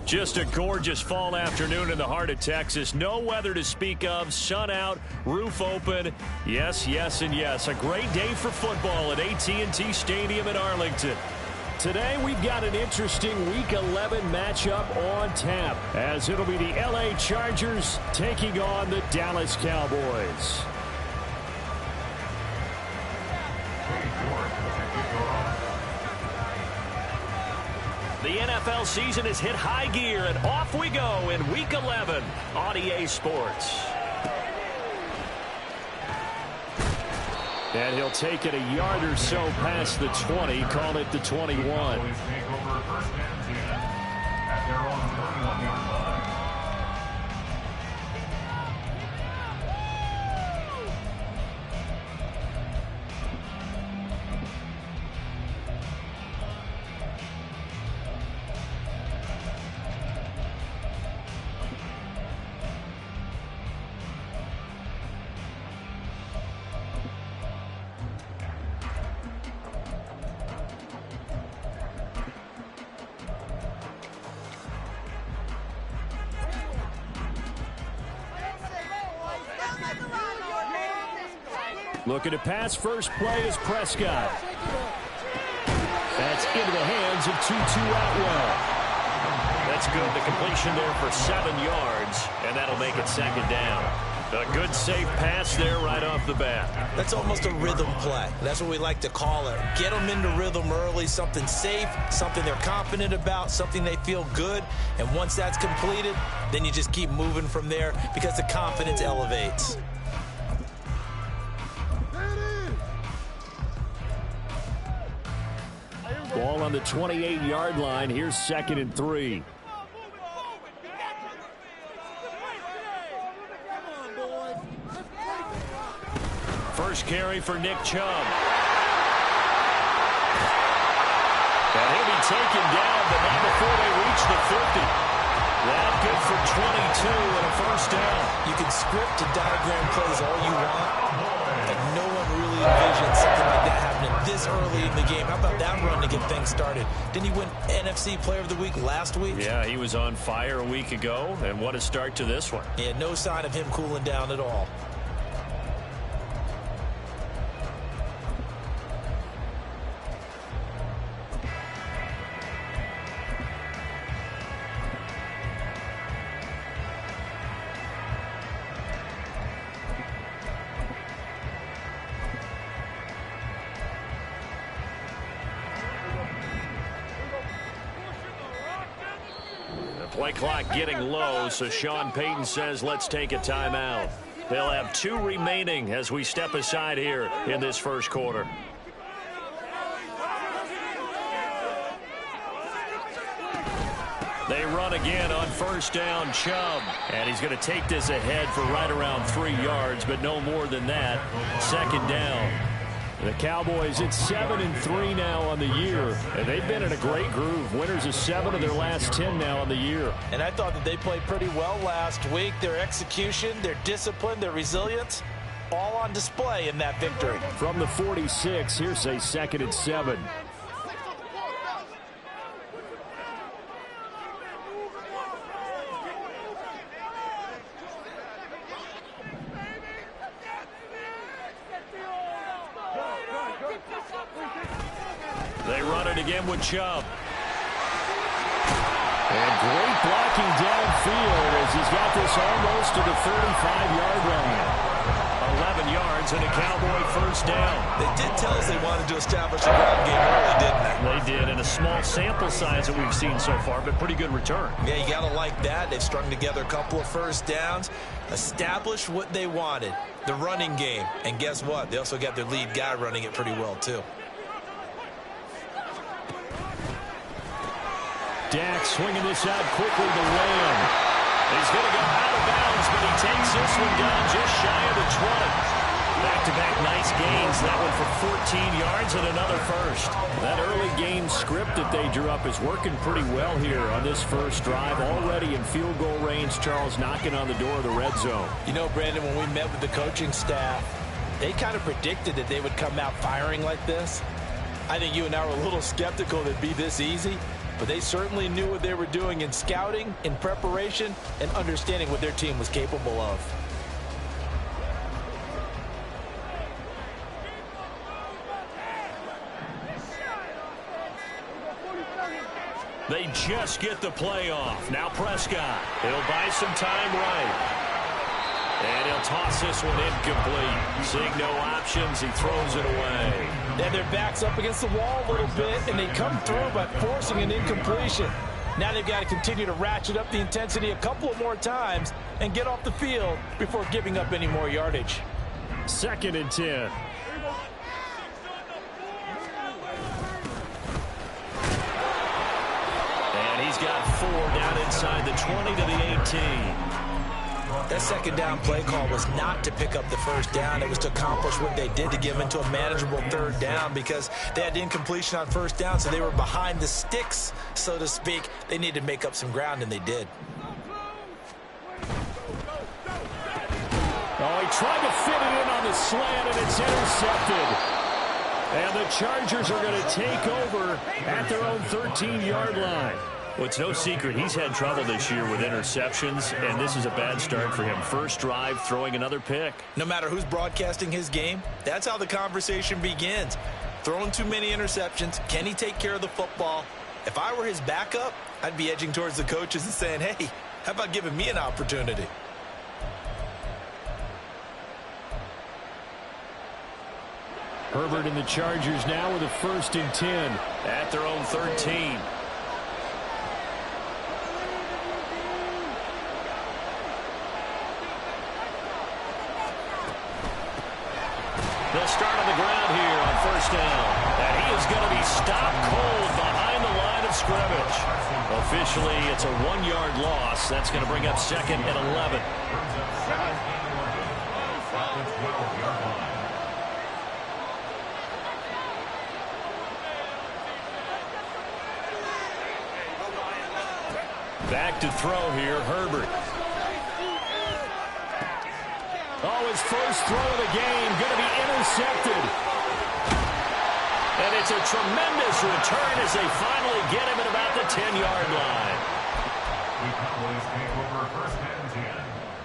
Just a gorgeous fall afternoon in the heart of Texas. No weather to speak of. Sun out, roof open. Yes, yes, and yes. A great day for football at AT&T Stadium in Arlington. Today we've got an interesting Week 11 matchup on tap, as it'll be the LA Chargers taking on the Dallas Cowboys. The NFL season has hit high gear, and off we go in Week 11 on EA Sports. And he'll take it a yard or so past the 20, call it the 21. Looking to pass, first play is Prescott. That's into the hands of Tutu Atwell. That's good. The completion there for 7 yards, and that'll make it second down. A good, safe pass there right off the bat. That's almost a rhythm play. That's what we like to call it. Get them into rhythm early, something safe, something they're confident about, something they feel good. And once that's completed, then you just keep moving from there because the confidence elevates. Ball on the 28-yard line. Here's 2nd and 3. First carry for Nick Chubb. And he'll be taken down, but not before they reach the 50. That good for 22 and a first down. You can script and diagram plays all you want, but no one really envisions something like that happening this early in the game. How about that run to get things started? Didn't he win NFC Player of the Week last week? Yeah, he was on fire a week ago, and what a start to this one. Yeah, no sign of him cooling down at all. Play clock getting low, so Sean Payton says let's take a timeout. They'll have 2 remaining as we step aside here in this first quarter. They run again on first down, Chubb. And he's going to take this ahead for right around 3 yards, but no more than that. Second down. The Cowboys at 7-3 now on the year, and they've been in a great groove. Winners of 7 of their last 10 now on the year. And I thought that they played pretty well last week. Their execution, their discipline, their resilience, all on display in that victory. From the 46, here's a 2nd and 7. They run it again with Chubb. And great blocking downfield as he's got this almost to the 35-yard line. 11 yards and a Cowboy first down. They did tell us they wanted to establish a ground game early, didn't they? They did, and a small sample size that we've seen so far, but pretty good return. Yeah, you got to like that. They've strung together a couple of first downs, established what they wanted, the running game. And guess what? They also got their lead guy running it pretty well, too. Dak swinging this out quickly to Lamb. He's going to go out of bounds, but he takes this one down just shy of the 20. Back-to-back nice gains. That one for 14 yards and another first. That early game script that they drew up is working pretty well here on this first drive. Already in field goal range, Charles knocking on the door of the red zone. You know, Brandon, when we met with the coaching staff, they kind of predicted that they would come out firing like this. I think you and I were a little skeptical that it'd be this easy. But they certainly knew what they were doing in scouting, in preparation, and understanding what their team was capable of. They just get the play off. Now Prescott. He'll buy some time right. And he'll toss this one incomplete. Seeing no options, he throws it away. And their back's up against the wall a little bit, and they come through by forcing an incompletion. Now they've got to continue to ratchet up the intensity a couple of more times and get off the field before giving up any more yardage. 2nd and 10. And he's got 4 down inside the 20 to the 18. That second down play call was not to pick up the first down. It was to accomplish what they did, to get them into a manageable 3rd down, because they had incompletion on first down, so they were behind the sticks, so to speak. They needed to make up some ground, and they did. Oh, he tried to fit it in on the slant, and it's intercepted. And the Chargers are going to take over at their own 13-yard line. Well, it's no secret he's had trouble this year with interceptions, and this is a bad start for him. First drive, throwing another pick. No matter who's broadcasting his game, that's how the conversation begins. Throwing too many interceptions. Can he take care of the football? If I were his backup, I'd be edging towards the coaches and saying, hey, how about giving me an opportunity? Herbert and the Chargers now with a 1st and 10 at their own 13. They'll start on the ground here on first down. And he is going to be stopped cold behind the line of scrimmage. Officially, it's a 1-yard loss. That's going to bring up 2nd and 11. Back to throw here, Herbert. Oh, his first throw of the game going to be intercepted. And it's a tremendous return as they finally get him at about the 10-yard line. The Cowboys take over 1st and 10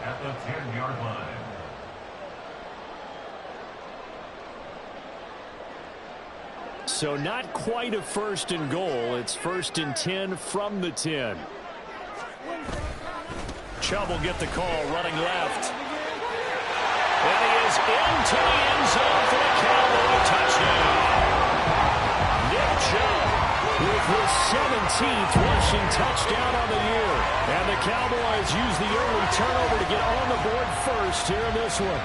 at the 10-yard line. So not quite a 1st and goal. It's 1st and 10 from the 10. Chubb will get the call, running left. And he is into the end zone for the Cowboy touchdown. Nick Chubb with his 17th rushing rushing touchdown on the year. And the Cowboys use the early turnover to get on the board first here in this one.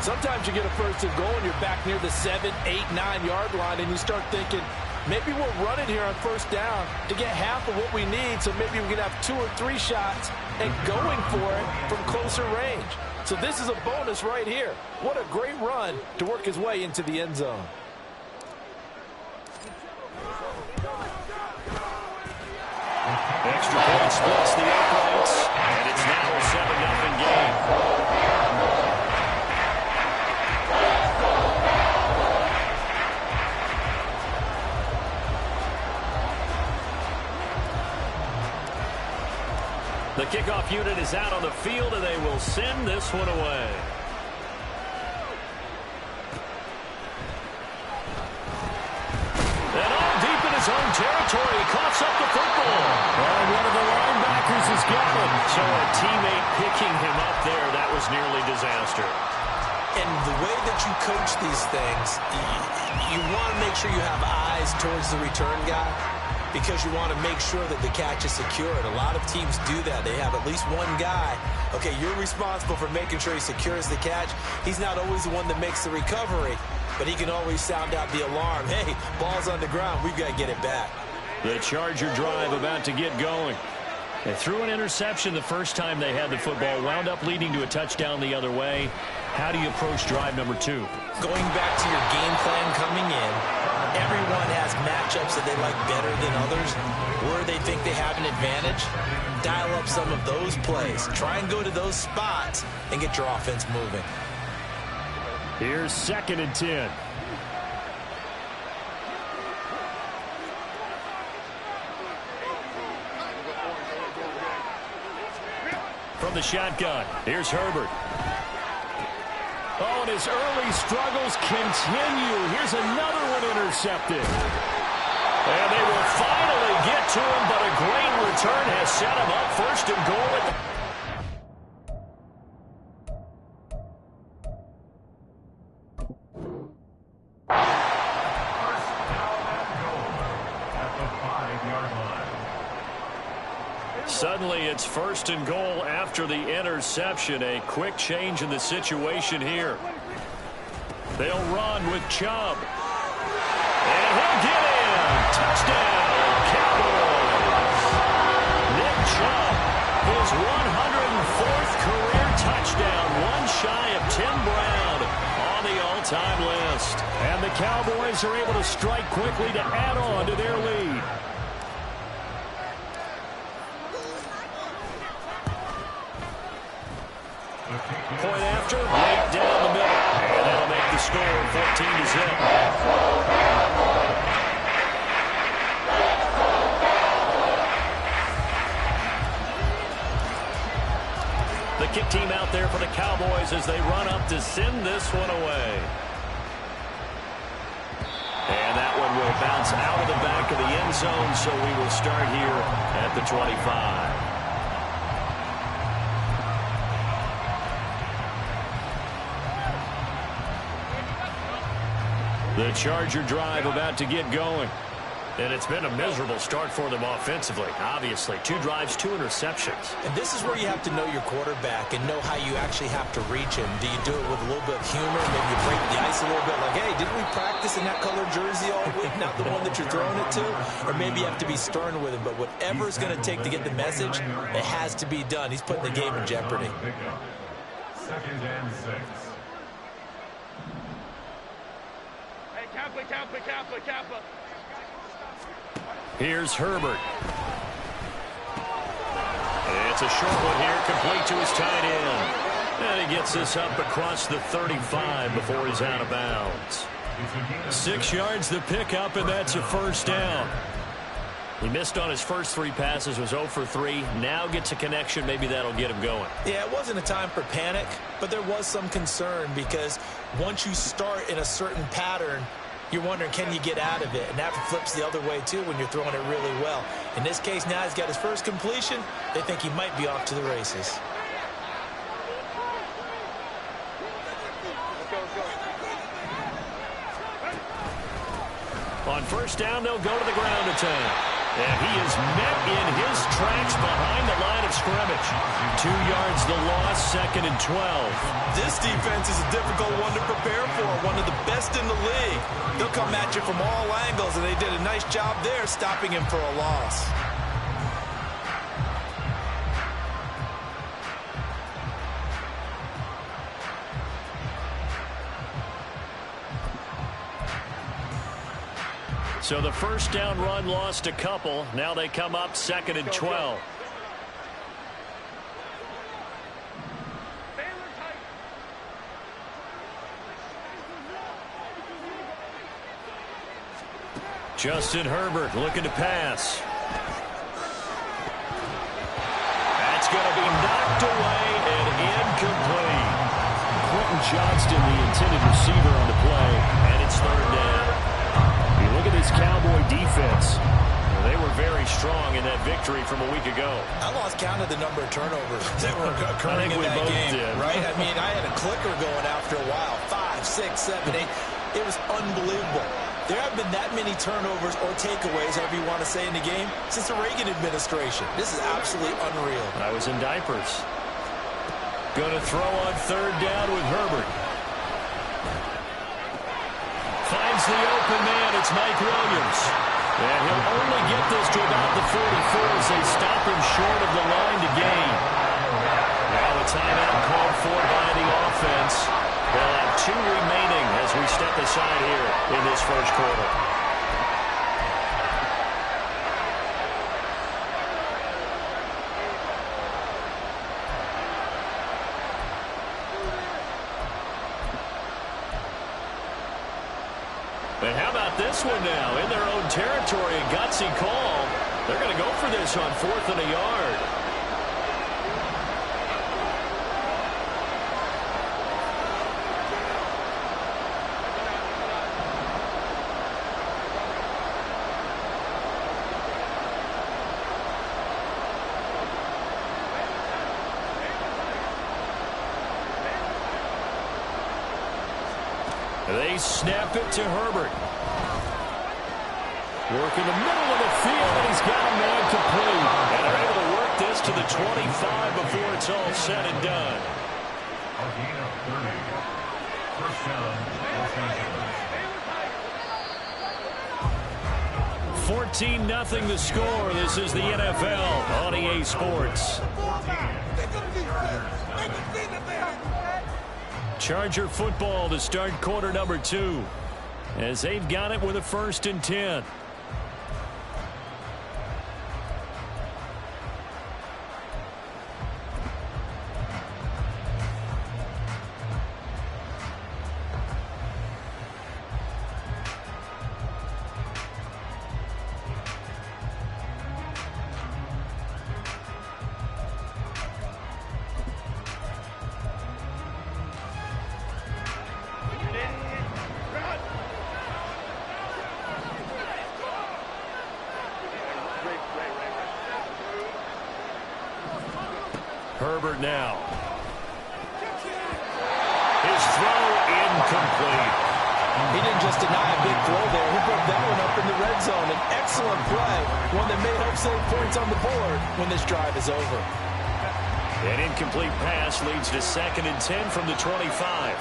Sometimes you get a first and goal and you're back near the 7, 8, 9-yard line and you start thinking, maybe we're running here on first down to get half of what we need, so maybe we can have 2 or 3 shots and going for it from closer range. So this is a bonus right here. What a great run to work his way into the end zone. Extra point splits the uprights, and it's now a 7-0 game. The kickoff unit is out on the field, and they will send this one away. And all deep in his own territory, he coughs up the football. And one of the linebackers is gone. So a teammate picking him up there, that was nearly disaster. And the way that you coach these things, you want to make sure you have eyes towards the return guy, because you want to make sure that the catch is secure. And a lot of teams do that. They have at least one guy. Okay, you're responsible for making sure he secures the catch. He's not always the one that makes the recovery, but he can always sound out the alarm. Hey, ball's on the ground. We've got to get it back. The Charger drive about to get going. They threw an interception the first time they had the football, wound up leading to a touchdown the other way. How do you approach drive number 2? Going back to your game plan coming in, everyone has matchups that they like better than others, where they think they have an advantage. Dial up some of those plays. Try and go to those spots and get your offense moving. Here's 2nd and 10. From the shotgun, here's Herbert. Oh, and his early struggles continue. Here's another one intercepted. And they will finally get to him, but a great return has set him up 1st and goal at the... Suddenly, it's 1st and goal after the interception. A quick change in the situation here. They'll run with Chubb. And he'll get in. Touchdown, Cowboys. Nick Chubb, his 104th career touchdown, one shy of Tim Brown on the all-time list. And the Cowboys are able to strike quickly to add on to their lead. Point after, right down the middle. And that'll make the score 14-0. The kick team out there for the Cowboys as they run up to send this one away. And that one will bounce out of the back of the end zone, so we will start here at the 25. The Charger drive about to get going. And it's been a miserable start for them offensively, obviously. 2 drives, 2 interceptions. And this is where you have to know your quarterback and know how you actually have to reach him. Do you do it with a little bit of humor? Maybe you break the ice a little bit like, hey, didn't we practice in that colored jersey all week? Not the one that you're throwing it to? Or maybe you have to be stern with him. But whatever it's going to take to get the message, it has to be done. He's putting the game in jeopardy. 2nd and 6. Kappa. Here's Herbert. It's a short one here, complete to his tight end. And he gets this up across the 35 before he's out of bounds. 6 yards the pickup, and that's a 1st down. He missed on his first 3 passes, was 0 for 3. Now gets a connection. Maybe that'll get him going. Yeah, it wasn't a time for panic, but there was some concern because once you start in a certain pattern, you're wondering, can you get out of it? And that flips the other way, too, when you're throwing it really well. In this case, now he's got his first completion. They think he might be off to the races. On 1st down, they'll go to the ground attack. And he is met in his tracks behind the line of scrimmage. 2 yards the loss, 2nd and 12. This defense is a difficult one to prepare for, one of the best in the league. They'll come at you from all angles, and they did a nice job there stopping him for a loss. So the first down run lost a couple. Now they come up 2nd and 12. Justin Herbert looking to pass. That's going to be knocked away and incomplete. Quentin Johnston, the intended receiver on the play, and it's 3rd down. Look at this Cowboy defense. They were very strong in that victory from a week ago. I lost count of the number of turnovers that were occurring in that game. Right? I mean, I had a clicker going after a while. 5, 6, 7, 8. It was unbelievable. There haven't been that many turnovers or takeaways, however you want to say, in the game since the Reagan administration. This is absolutely unreal. I was in diapers. Going to throw on 3rd down with Herbert. Finds the open man. It's Mike Williams. And he'll only get this to about the 44 as they stop him short of the line to gain. Now a timeout called for by the offense. They'll have 2 remaining as we step aside here in this first quarter. But how about this one now? In their own territory, a gutsy call. They're going to go for this on 4th and a yard. They snap it to Herbert. Work in the middle of the field, and he's got a man complete. And they're able to work this to the 25 before it's all said and done. A gain of 30. First down, Los Angeles. 14-0 the score. This is the NFL on EA Sports. Charger football to start quarter number 2 as they've got it with a 1st and 10. Herbert now. His throw incomplete. He didn't just deny a big throw there. He put that one up in the red zone. An excellent play. One that may help save points on the board when this drive is over. An incomplete pass leads to 2nd and 10 from the 25.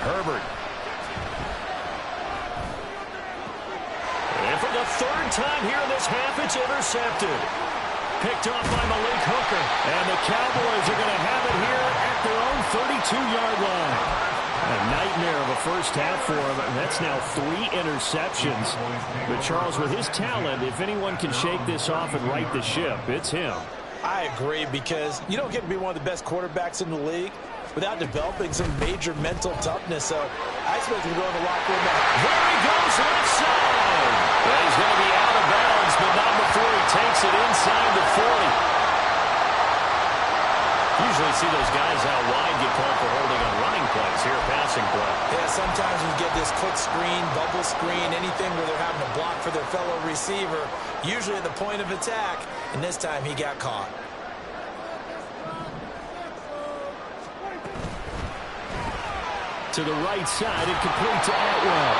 Herbert. And for the 3rd time here in this half, it's intercepted. Picked off by Malik Hooker. And the Cowboys are going to have it here at their own 32-yard line. A nightmare of a first half for him. And that's now 3 interceptions. But Charles, with his talent, if anyone can shake this off and right the ship, it's him. I agree, because you don't get to be one of the best quarterbacks in the league without developing some major mental toughness. So I expect him to go in the locker room now. There he goes, left side. Well, he's going to be out of bounds, but not before he takes it inside the 40. Usually see those guys out wide get called for holding on running plays. Here, a passing play. Yeah, sometimes we get this click screen, bubble screen, anything where they're having to block for their fellow receiver, usually at the point of attack, and this time he got caught. to the right side and complete to Atwell.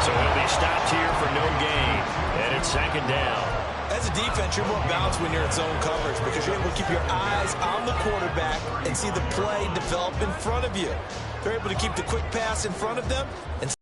So he'll be stopped here for no gain. And it's second down. As a defense, you're more balanced when you're in zone coverage because you're able to keep your eyes on the quarterback and see the play develop in front of you. They're able to keep the quick pass in front of them. And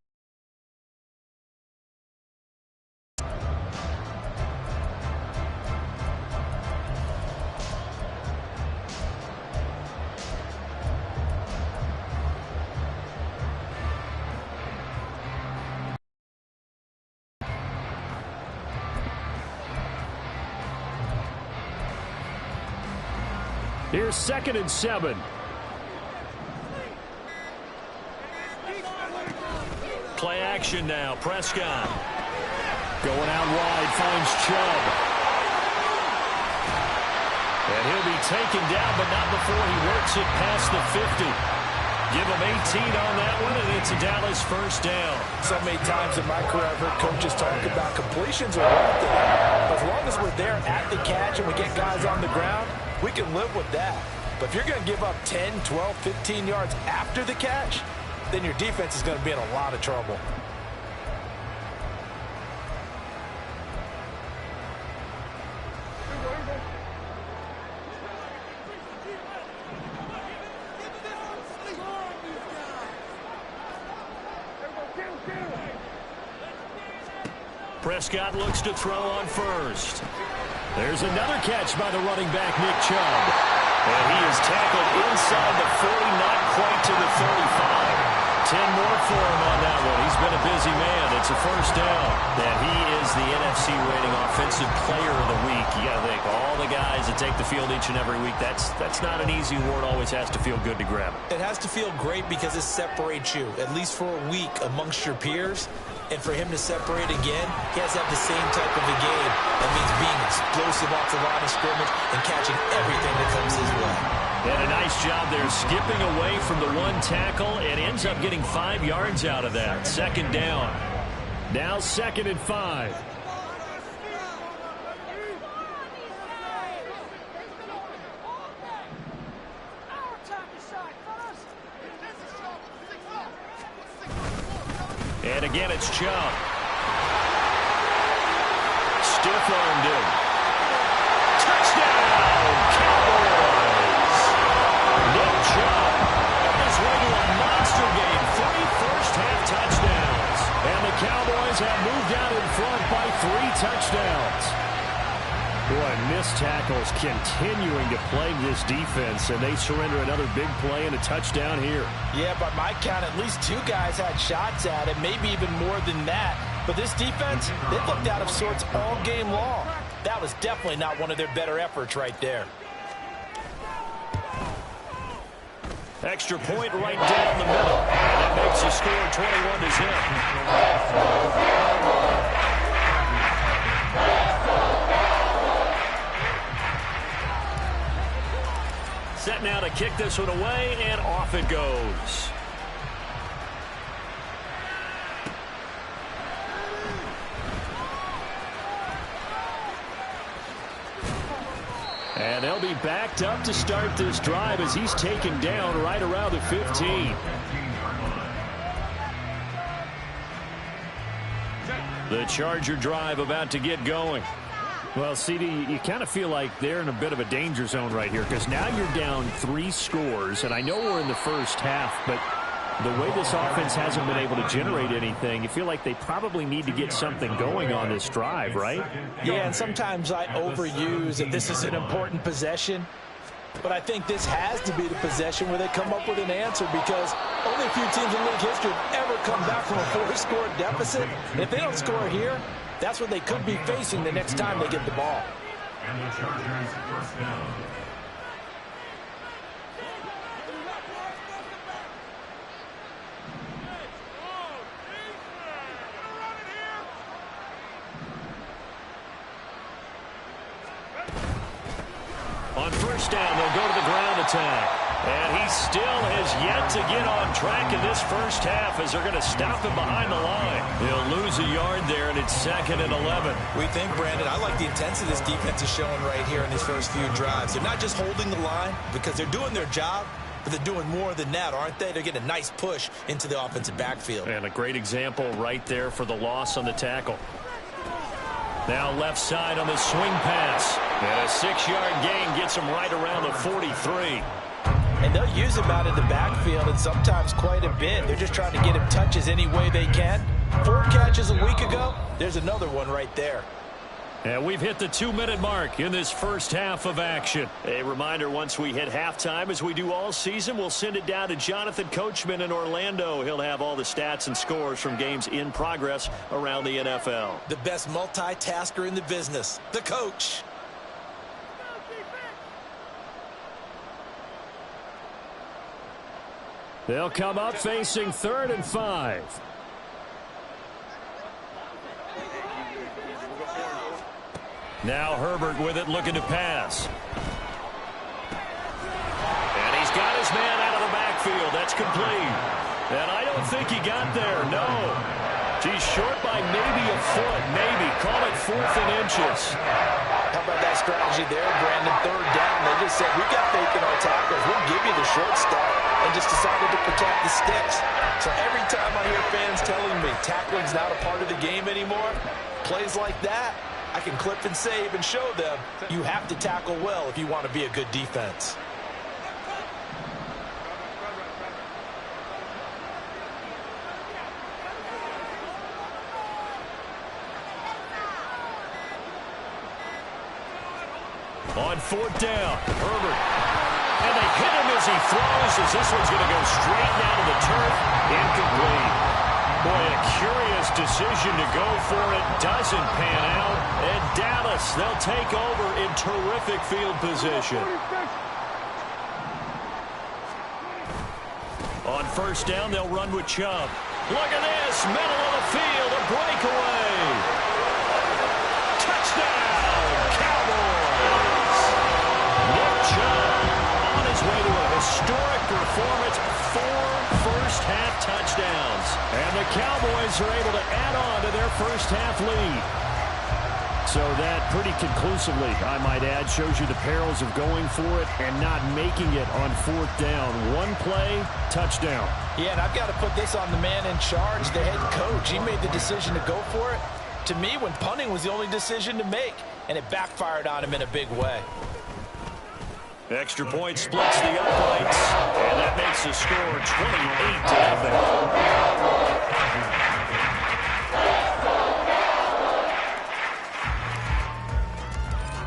here's 2nd and 7. Play action now. Prescott going out wide, finds Chubb. And he'll be taken down, but not before he works it past the 50. Give him 18 on that one, and it's a Dallas first down. So many times in my career, I've heard coaches talk about completions are one thing. But as long as we're there at the catch and we get guys on the ground, we can live with that. But if you're going to give up 10, 12, 15 yards after the catch, then your defense is going to be in a lot of trouble. Prescott looks to throw on first. There's another catch by the running back, Nick Chubb. And he is tackled inside the 40, not quite to the 35. 10 more for him on that one. He's been a busy man. It's a first down. And he is the NFC rating offensive player of the week. You got to think, all the guys that take the field each and every week, that's not an easy award. Always has to feel good to grab it. It has to feel great because it separates you, at least for a week, amongst your peers. And for him to separate again, he has to have the same type of a game. That means being explosive off the line of scrimmage and catching everything that comes his way. And a nice job there skipping away from the one tackle and ends up getting 5 yards out of that. Second down. Now 2nd and 5. And again, it's Chubb. Stiff-armed him. Touchdown, Cowboys! Nick Chubb on his way to a monster game. 3 first-half touchdowns. And the Cowboys have moved out in front by 3 touchdowns. Boy, missed tackles continuing to plague this defense, and they surrender another big play and a touchdown here. Yeah, by my count, at least 2 guys had shots at it, maybe even more than that. But this defense, they looked out of sorts all game long. That was definitely not one of their better efforts right there. Extra point right down the middle. And that makes the score 21-0. Set now to kick this one away, and off it goes. And they'll be backed up to start this drive as he's taken down right around the 15. The Charger drive about to get going. Well, CD, you kind of feel like they're in a bit of a danger zone right here because now you're down 3 scores, and I know we're in the first half, but the way this offense hasn't been able to generate anything, you feel like they probably need to get something going on this drive, right? Yeah, and sometimes I overuse that this is an important possession, but I think this has to be the possession where they come up with an answer because only a few teams in league history have ever come back from a 4-score deficit. And if they don't score here, that's what they could be facing the next time they get the ball. And the Chargers first down. On first down, they'll go to the ground attack. And he still has yet to get on track in this first half as they're going to stop him behind the line. He'll lose a yard there, and it's 2nd and 11. We think, Brandon, I like the intensity this defense is showing right here in these first few drives. They're not just holding the line because they're doing their job, but they're doing more than that, aren't they? They're getting a nice push into the offensive backfield. And a great example right there for the loss on the tackle. Now left side on the swing pass. And a 6-yard gain gets him right around the 43. And they'll use him out in the backfield, and sometimes quite a bit. They're just trying to get him touches any way they can. 4 catches a week ago. There's another one right there. And we've hit the 2-minute mark in this first half of action. A reminder, once we hit halftime, as we do all season, we'll send it down to Jonathan Coachman in Orlando. He'll have all the stats and scores from games in progress around the NFL. The best multitasker in the business, the coach. They'll come up facing 3rd and 5. Now Herbert with it, looking to pass. And he's got his man out of the backfield. That's complete. And I don't think he got there, no. He's short by maybe a foot, maybe. Call it 4th and inches. How about that strategy there, Brandon? 3rd down. They just said, we got faith in our tackles. We'll give you the short stuff, and just decided to protect the sticks. So every time I hear fans telling me tackling's not a part of the game anymore, plays like that, I can clip and save and show them you have to tackle well if you want to be a good defense. On 4th down, Herbert. And they hit him as he throws, as this one's going to go straight down to the turf. Incomplete. Boy, a curious decision to go for it. Doesn't pan out. And Dallas, they'll take over in terrific field position. On 1st down, they'll run with Chubb. Look at this, middle of the field, a breakaway. Touchdown, Cowboys. Nick Chubb on his way to a historic performance. 4 first-half touchdowns. And the Cowboys are able to add on to their first-half lead. So that pretty conclusively, I might add, shows you the perils of going for it and not making it on 4th down. One play, touchdown. Yeah, and I've got to put this on the man in charge, the head coach. He made the decision to go for it. To me, when punting was the only decision to make, and it backfired on him in a big way. Extra point splits the uprights, and that makes the score 28-0.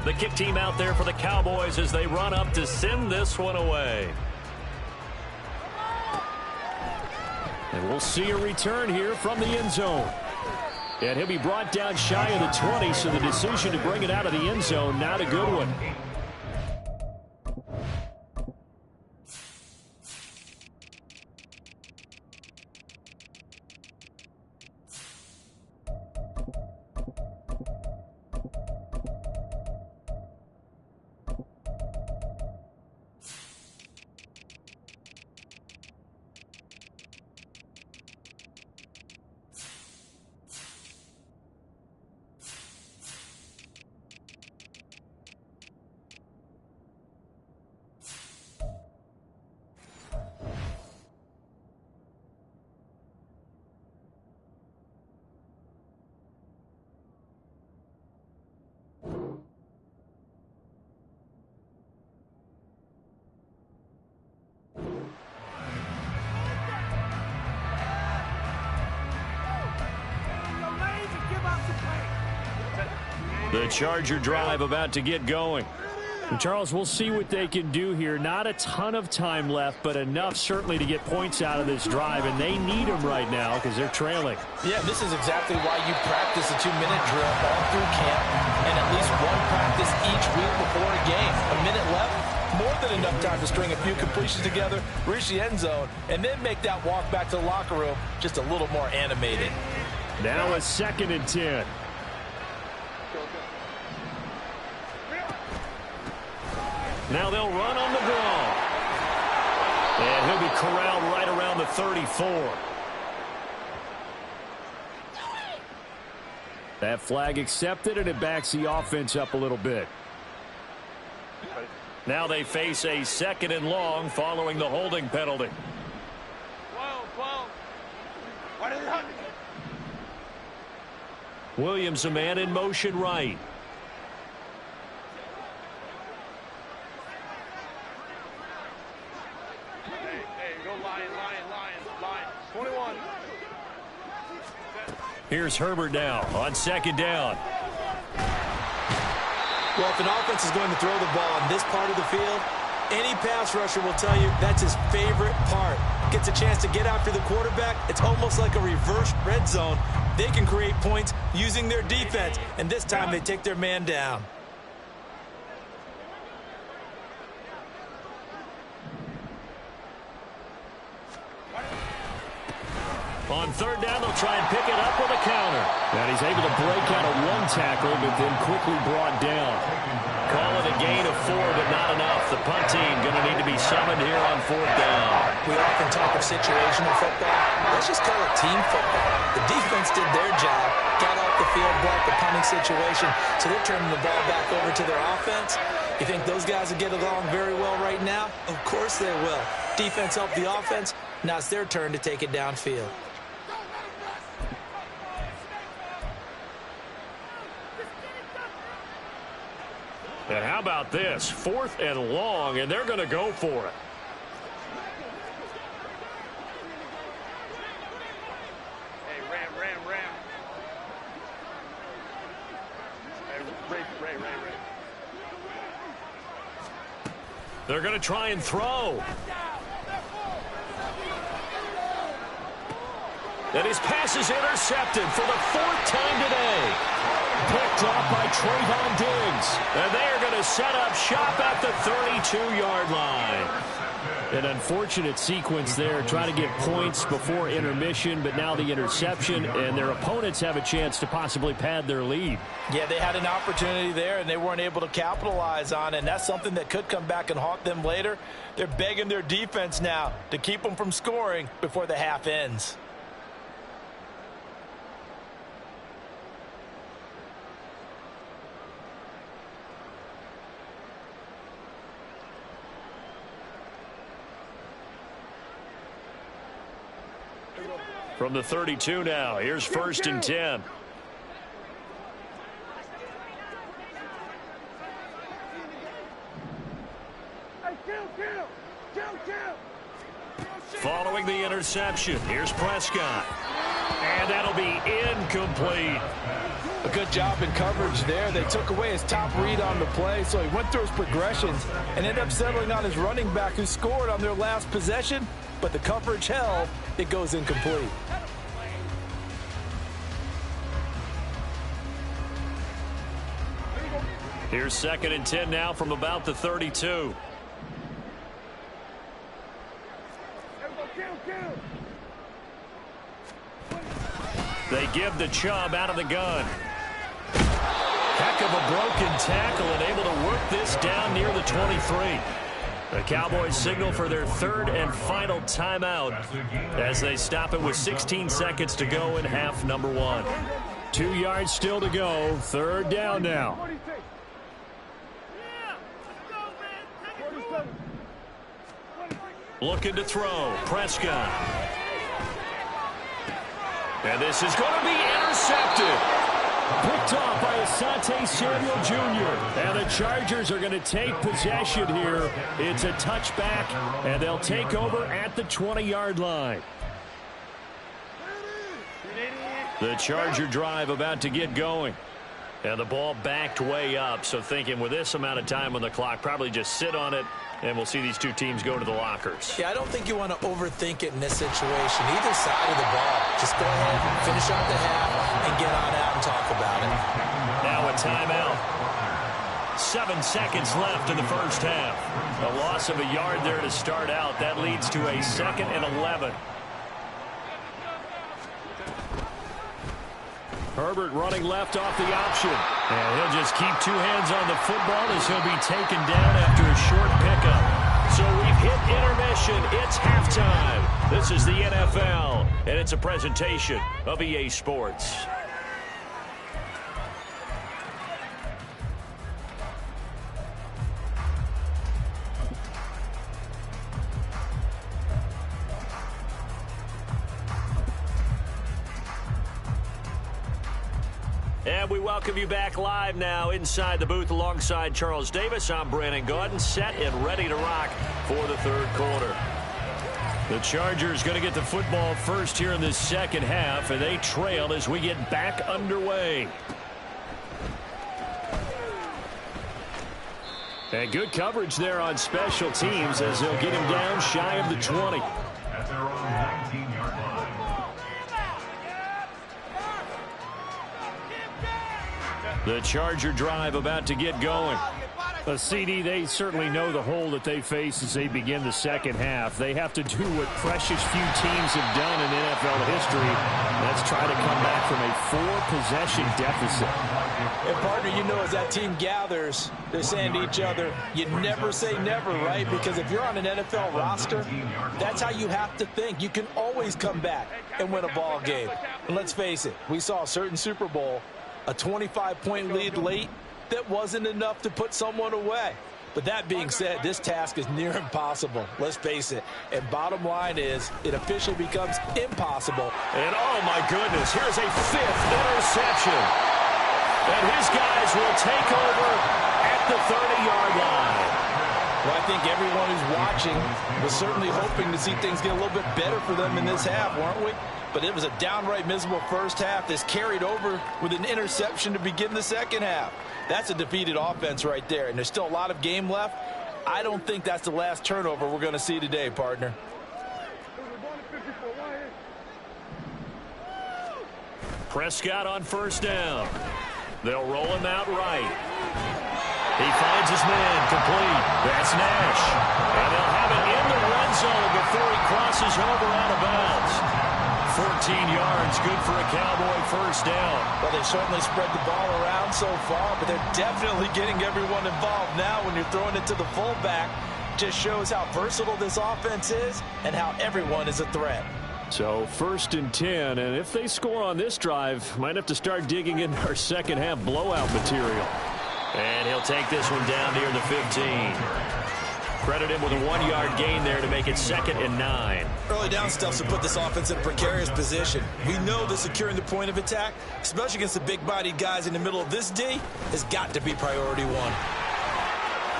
The kick team out there for the Cowboys as they run up to send this one away. And we'll see a return here from the end zone. And he'll be brought down shy of the 20, so the decision to bring it out of the end zone, not a good one. The Charger drive about to get going. And Charles, we'll see what they can do here. Not a ton of time left, but enough certainly to get points out of this drive, and they need them right now because they're trailing. Yeah, this is exactly why you practice a 2-minute drill all through camp and at least one practice each week before a game. A minute left, more than enough time to string a few completions together, reach the end zone, and then make that walk back to the locker room just a little more animated. Now a 2nd and 10. Now they'll run on the draw. And he'll be corralled right around the 34. That flag accepted, and it backs the offense up a little bit. Now they face a 2nd and long following the holding penalty. 12. What is it? Williams, a man in motion right. Hey, go Lion. 21. Here's Herbert now on 2nd down. Well, if an offense is going to throw the ball on this part of the field, any pass rusher will tell you that's his favorite part. Gets a chance to get after the quarterback. It's almost like a reverse red zone. They can create points using their defense, and this time they take their man down. On 3rd down, they'll try and pick it up with a counter. And he's able to break out of 1 tackle, but then quickly brought down. Call it a gain of 4, but not enough. The punt team going to need to be summoned here on 4th down. We often talk of situational football. Let's just call it team football. The defense did their job, got off the field, blocked the punting situation, so they're turning the ball back over to their offense. You think those guys will get along very well right now? Of course they will. Defense helped the offense. Now it's their turn to take it downfield. And how about this? 4th and long, and they're going to go for it. Hey, Ram. Hey, Ray. They're going to try and throw. And his pass is intercepted for the 4th time today. Picked off by Trayvon Diggs. And they are going to set up shop at the 32-yard line. An unfortunate sequence there, trying to get points before intermission, but now the interception, and their opponents have a chance to possibly pad their lead. Yeah, they had an opportunity there, and they weren't able to capitalize on it, and that's something that could come back and haunt them later. They're begging their defense now to keep them from scoring before the half ends. From the 32 now, here's 1st and 10. Following the interception, here's Prescott. And that'll be incomplete. A good job in coverage there. They took away his top read on the play, so he went through his progressions and ended up settling on his running back who scored on their last possession, but the coverage held. It goes incomplete. Here's 2nd and 10 now from about the 32. They give the Chubb out of the gun. Heck of a broken tackle and able to work this down near the 23. The Cowboys signal for their 3rd and final timeout as they stop it with 16 seconds to go in half number 1. 2 yards still to go. 3rd down now. Looking to throw. Prescott. And this is going to be intercepted. Picked off by Asante Samuel Jr. And the Chargers are going to take possession here. It's a touchback, and they'll take over at the 20-yard line. The Charger drive about to get going. And the ball backed way up, so thinking with this amount of time on the clock, probably just sit on it, and we'll see these two teams go to the lockers. Yeah, I don't think you want to overthink it in this situation. Either side of the ball. Just go ahead, finish out the half, and get on out and talk about it. Now a timeout. 7 seconds left in the first half. A loss of a yard there to start out. That leads to a 2nd and 11. Herbert running left off the option. And he'll just keep 2 hands on the football as he'll be taken down after a short pickup. So we've hit intermission. It's halftime. This is the NFL, and it's a presentation of EA Sports. And we welcome you back live now inside the booth alongside Charles Davis. I'm Brandon Gaudin, set and ready to rock for the third quarter. The Chargers going to get the football first here in this second half, and they trail as we get back underway. And good coverage there on special teams as they'll get him down shy of the 20. At their own 19-yard line. The Charger drive about to get going. CD, they certainly know the hole that they face as they begin the second half. They have to do what precious few teams have done in NFL history. Let's try to come back from a 4-possession deficit. And partner, you know, as that team gathers, they're saying to each other, you never say never, right? Because if you're on an NFL roster, that's how you have to think. You can always come back and win a ball game. And let's face it, we saw a certain Super Bowl, a 25-point lead late, that wasn't enough to put someone away. But that being said, this task is near impossible. Let's face it. And bottom line is, it officially becomes impossible. And oh my goodness, here's a 5th interception. And his guys will take over at the 30-yard line. Well, I think everyone who's watching was certainly hoping to see things get a little bit better for them in this half, weren't we? But it was a downright miserable first half. This carried over with an interception to begin the second half. That's a defeated offense right there, and there's still a lot of game left. I don't think that's the last turnover we're going to see today, partner. Prescott on first down. They'll roll him out right. He finds his man complete. That's Nash. And they'll have it in the red zone before he crosses over out of bounds. 14 yards, good for a Cowboy first down. Well, they certainly spread the ball around so far, but they're definitely getting everyone involved now when you're throwing it to the fullback. Just shows how versatile this offense is and how everyone is a threat. So 1st and 10, and if they score on this drive, might have to start digging into our second half blowout material. And he'll take this one down near the 15. Credit him with a 1-yard gain there to make it 2nd and 9. Early down stuff to put this offense in a precarious position. We know that securing the point of attack, especially against the big-bodied guys in the middle of this D, has got to be priority one.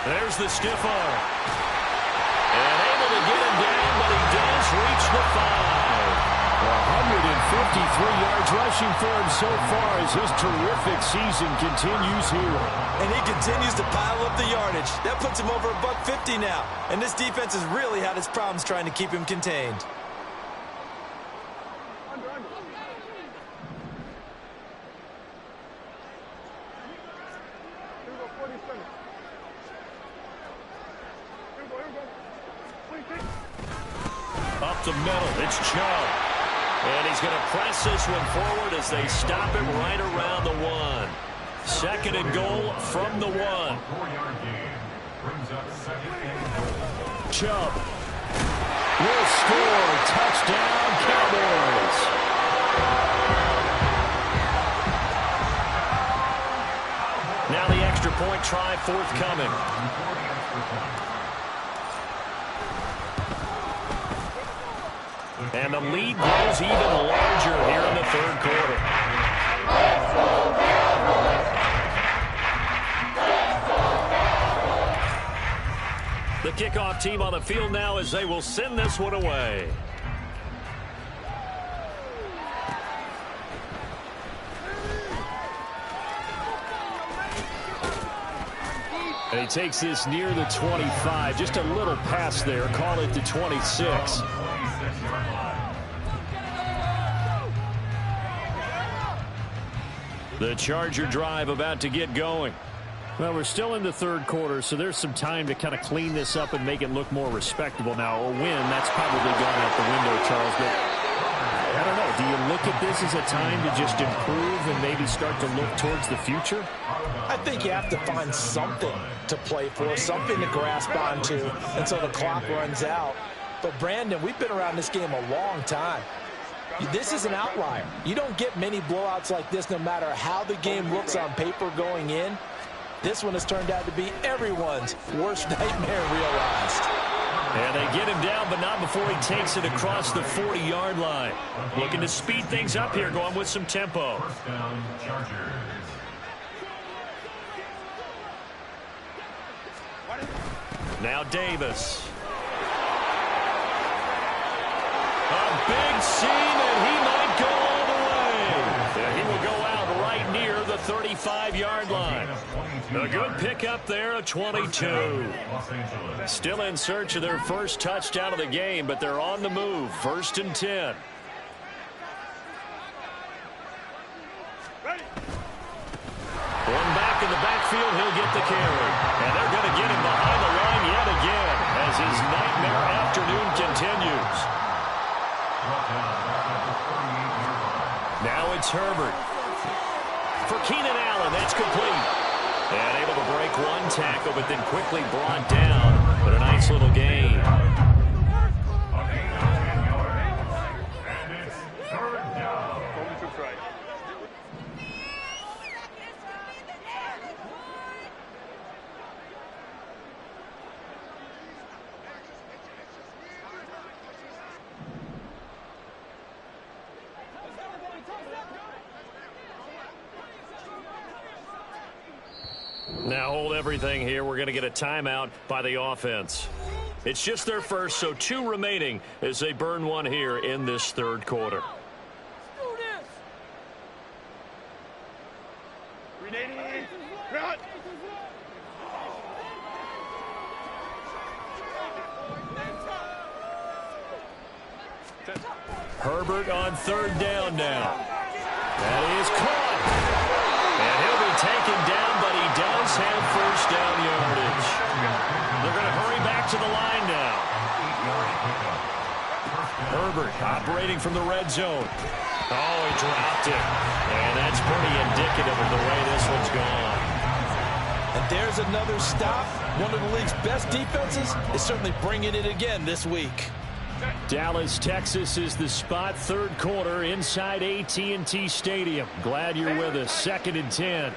There's the stiff arm. And able to get him down, but he does reach the 5. 153 yards rushing for him so far as his terrific season continues here. And he continues to pile up the yardage. That puts him over $150 now. And this defense has really had its problems trying to keep him contained. Up the middle, it's Chubb. And he's going to press this one forward as they stop him right around the 1. 2nd and goal from the 1. 4-yard gain brings up 2nd and goal. Chubb will score. Touchdown, Cowboys. Now the extra point try forthcoming. And the lead grows even larger here in the third quarter. The kickoff team on the field now as they will send this one away. And he takes this near the 25. Just a little pass there. Call it the 26. The Charger drive about to get going. Well, we're still in the third quarter, so there's some time to kind of clean this up and make it look more respectable. Now, a win, that's probably gone out the window, Charles, but I don't know. Do you look at this as a time to just improve and maybe start to look towards the future? I think you have to find something to play for, something to grasp onto until the clock runs out. But, Brandon, we've been around this game a long time. This is an outlier. You don't get many blowouts like this no matter how the game looks on paper going in. This one has turned out to be everyone's worst nightmare realized. And they get him down, but not before he takes it across the 40-yard line. Looking to speed things up here, going with some tempo. First down, Chargers. Now Davis. A big seam, and he might go all the way. And he will go out right near the 35-yard line. A good pickup there, a 22. Still in search of their first touchdown of the game, but they're on the move. 1st and 10. One back in the backfield, he'll get the carry. And they're going to get him behind the line yet again as his nightmare afternoon continues. Now it's Herbert. For Keenan Allen, that's complete. And able to break one tackle, but then quickly brought down. But a nice little gain. Now hold everything here. We're going to get a timeout by the offense. It's just their first, so 2 remaining as they burn one here in this 3rd quarter. Herbert on 3rd down now. That is caught. And he'll be taken down, but he does have 1st down yardage. They're going to hurry back to the line now. Herbert operating from the red zone. Oh, he dropped it. And that's pretty indicative of the way this one's gone. And there's another stop. One of the league's best defenses is certainly bringing it again this week. Dallas, Texas is the spot. 3rd quarter inside AT&T Stadium. Glad you're with us. 2nd and 10.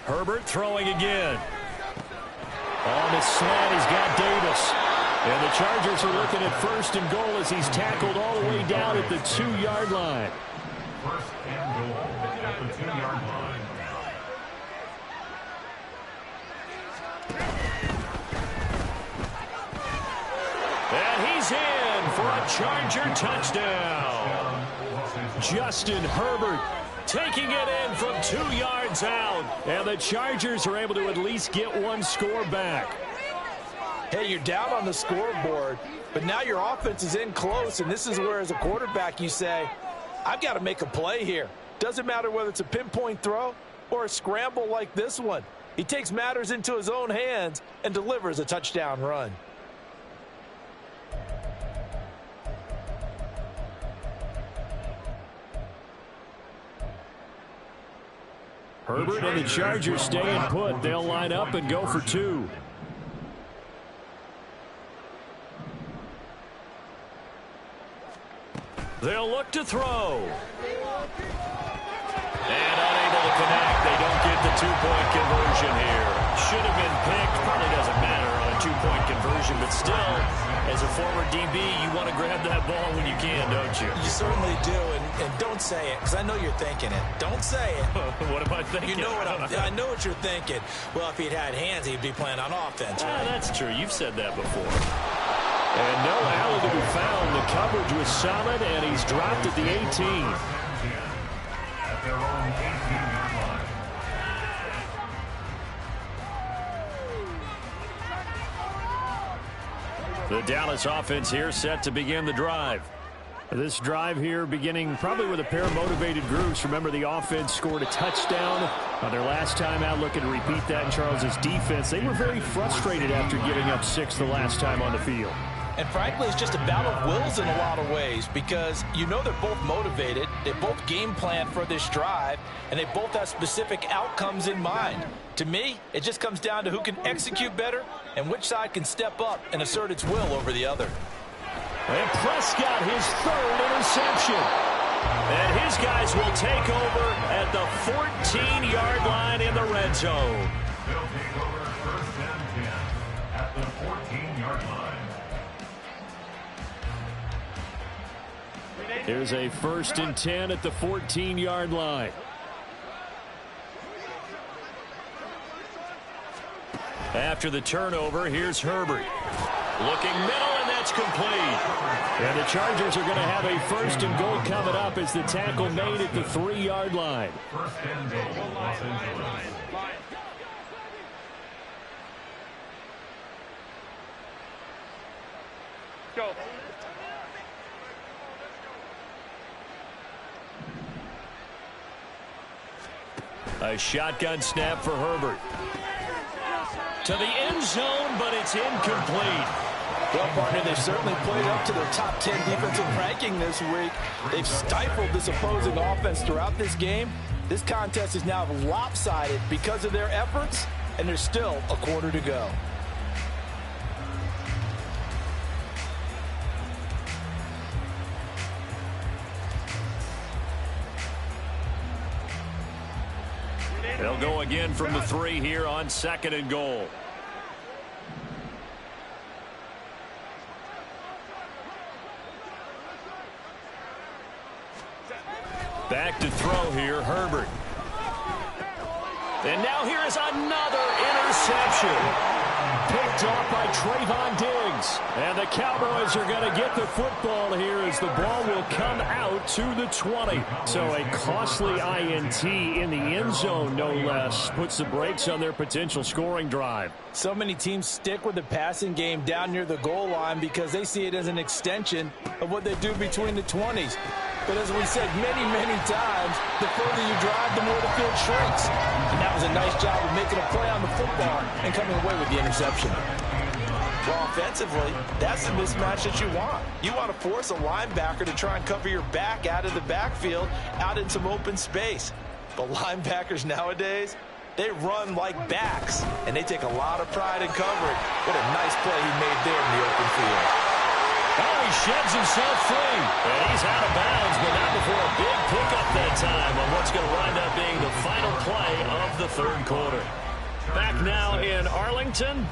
Herbert throwing again. On the slant, he's got Davis. And the Chargers are looking at 1st and goal as he's tackled all the way down at the 2-yard line. 1st and goal at the 2-yard line. And he's in for a Charger touchdown. Justin Herbert taking it in from 2 yards out. And the Chargers are able to at least get one score back. Hey, you're down on the scoreboard, but now your offense is in close, and this is where, as a quarterback, you say, I've got to make a play here. Doesn't matter whether it's a pinpoint throw or a scramble like this one. He takes matters into his own hands and delivers a touchdown run. Herbert and the Chargers staying put. They'll line up and go for 2. They'll look to throw. And unable to connect. They don't get the 2-point conversion here. Should have been picked. Probably doesn't matter on a 2-point conversion, but still, as a former DB, you want to grab that ball when you can, don't you? You certainly do, and don't say it, because I know you're thinking it. Don't say it. What am I thinking? You know what I know what you're thinking. Well, if he'd had hands, he'd be playing on offense, right? That's true. You've said that before. And no Allen to be found. The coverage was solid, and he's dropped at the 18. At their own 18-yard line. The Dallas offense here set to begin the drive. This drive here beginning probably with a pair of motivated groups. Remember, the offense scored a touchdown on their last time out. Looking to repeat that in Charles's defense. They were very frustrated after giving up 6 the last time on the field. And frankly, it's just a battle of wills in a lot of ways, because you know they're both motivated, they both game plan for this drive, and they both have specific outcomes in mind. To me, it just comes down to who can execute better and which side can step up and assert its will over the other. And Prescott, his 3rd interception. And his guys will take over at the 14-yard line in the red zone. They'll take over 1st and 10. 14-yard line. Here's a 1st and 10 at the 14-yard line. After the turnover, here's Herbert. Looking middle, and that's complete. And the Chargers are going to have a 1st and goal coming up as the tackle made at the 3-yard line. 1st and goal, Los Angeles. Go. A shotgun snap for Herbert. To the end zone, but it's incomplete. Well, partner, they've certainly played up to their top 10 defensive ranking this week. They've stifled this opposing offense throughout this game. This contest is now lopsided because of their efforts, and there's still a quarter to go. They'll go again from the 3 here on 2nd and goal. Back to throw here, Herbert. And now here is another interception. Picked off by Trayvon Diggs. And the Cowboys are going to get the football here as the ball will come out to the 20. So a costly INT in the end zone, no less, puts the brakes on their potential scoring drive. So many teams stick with the passing game down near the goal line because they see it as an extension of what they do between the 20s. But as we said many, many times, the further you drive, the more the field shrinks. And that was a nice job of making a play on the football and coming away with the interception. Well, offensively, that's the mismatch that you want. You want to force a linebacker to try and cover your back out of the backfield, out in some open space. But linebackers nowadays, they run like backs, and they take a lot of pride in covering. What a nice play he made there in the open field. Oh, he sheds himself free. And he's out of bounds, but not before a big pickup that time on what's going to wind up being the final play of the 3rd quarter. Back now in Arlington.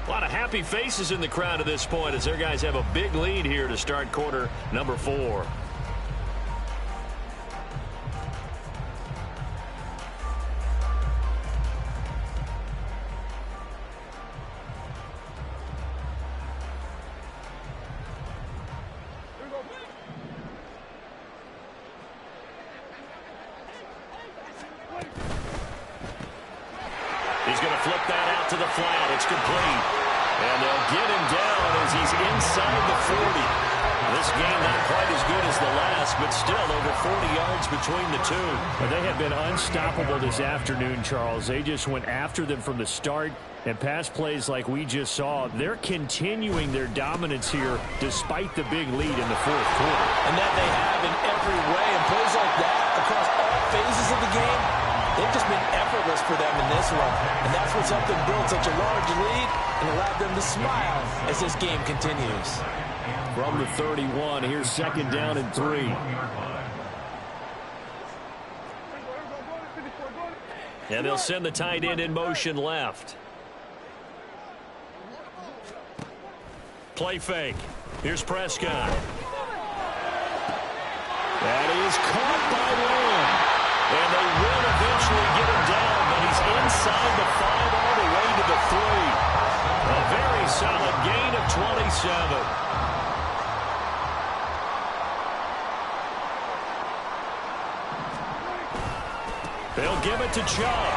A lot of happy faces in the crowd at this point as their guys have a big lead here to start quarter number 4. He's going to flip that out to the flat. It's complete. And they'll get him down as he's inside the 40. This game not quite as good as the last, but still over 40 yards between the two. But they have been unstoppable this afternoon, Charles. They just went after them from the start. And pass plays like we just saw, they're continuing their dominance here despite the big lead in the 4th quarter. And that they have in every way. And plays like that across all phases of the game, they've just been effortless for them in this one. And that's what's helped them build such a large lead and allowed them to smile as this game continues. From the 31, here's 2nd down and 3. And they'll send the tight end in motion left. Play fake. Here's Prescott. That is caught by Lamb. And they will eventually get him down, but he's inside the 5 all the way to the 3. A very solid gain of 27. They'll give it to Chubb.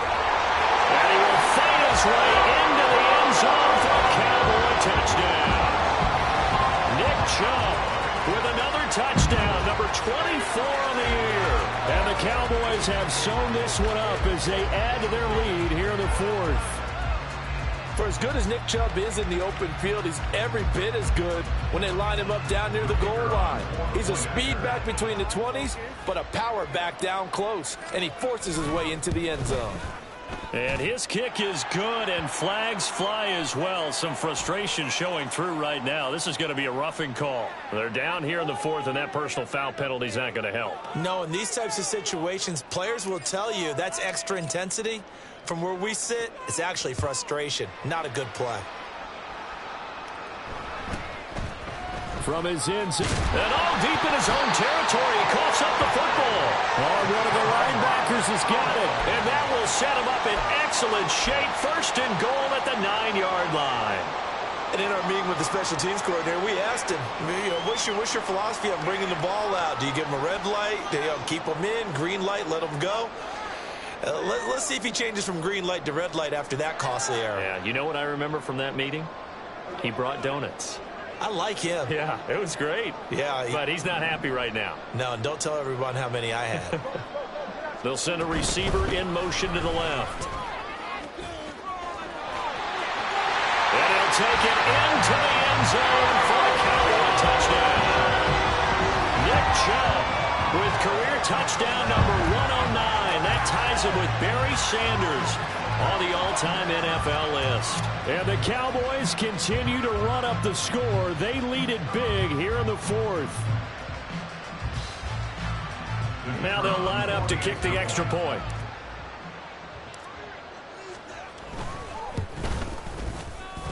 And he will fight his way into the end zone for a Cowboy touchdown. Nick Chubb with another touchdown, number 24 on the year. And the Cowboys have sewn this one up as they add to their lead here in the 4th. For as good as Nick Chubb is in the open field, he's every bit as good when they line him up down near the goal line. He's a speed back between the 20s, but a power back down close, and he forces his way into the end zone. And his kick is good, and flags fly as well. Some frustration showing through right now. This is going to be a roughing call. They're down here in the 4th, and that personal foul penalty is not going to help. No, in these types of situations, players will tell you that's extra intensity. From where we sit, it's actually frustration, not a good play. From his ends, and all deep in his own territory, he coughs up the football. Oh, one of the linebackers has got it, and that will set him up in excellent shape. First and goal at the 9-yard line. And in our meeting with the special teams coordinator, we asked him, what's your philosophy on bringing the ball out? Do you give him a red light? Do you keep him in? Green light, let him go? Let's see if he changes from green light to red light after that costly error. Yeah, you know what I remember from that meeting? He brought donuts. I like him. Yeah, it was great. Yeah. But he's not happy right now. No, and don't tell everyone how many I had. They'll send a receiver in motion to the left. And he'll take it into the end zone for a Cowboy touchdown. Nick Chubb with career touchdown number 109. That ties him with Barry Sanders on the all-time NFL list. And the Cowboys continue to run up the score. They lead it big here in the fourth. Now they'll line up to kick the extra point.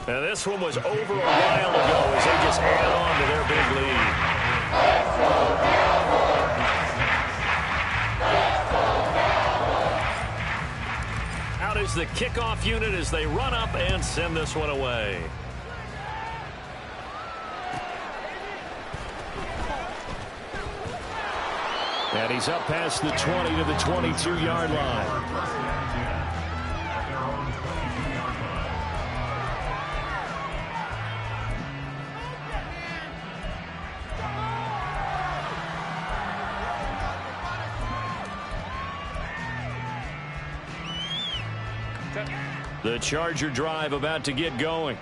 Now this one was over a while ago as they just add on to their big lead. Out is the kickoff unit as they run up and send this one away. And he's up past the 20 to the 22-yard line. The Charger drive about to get going.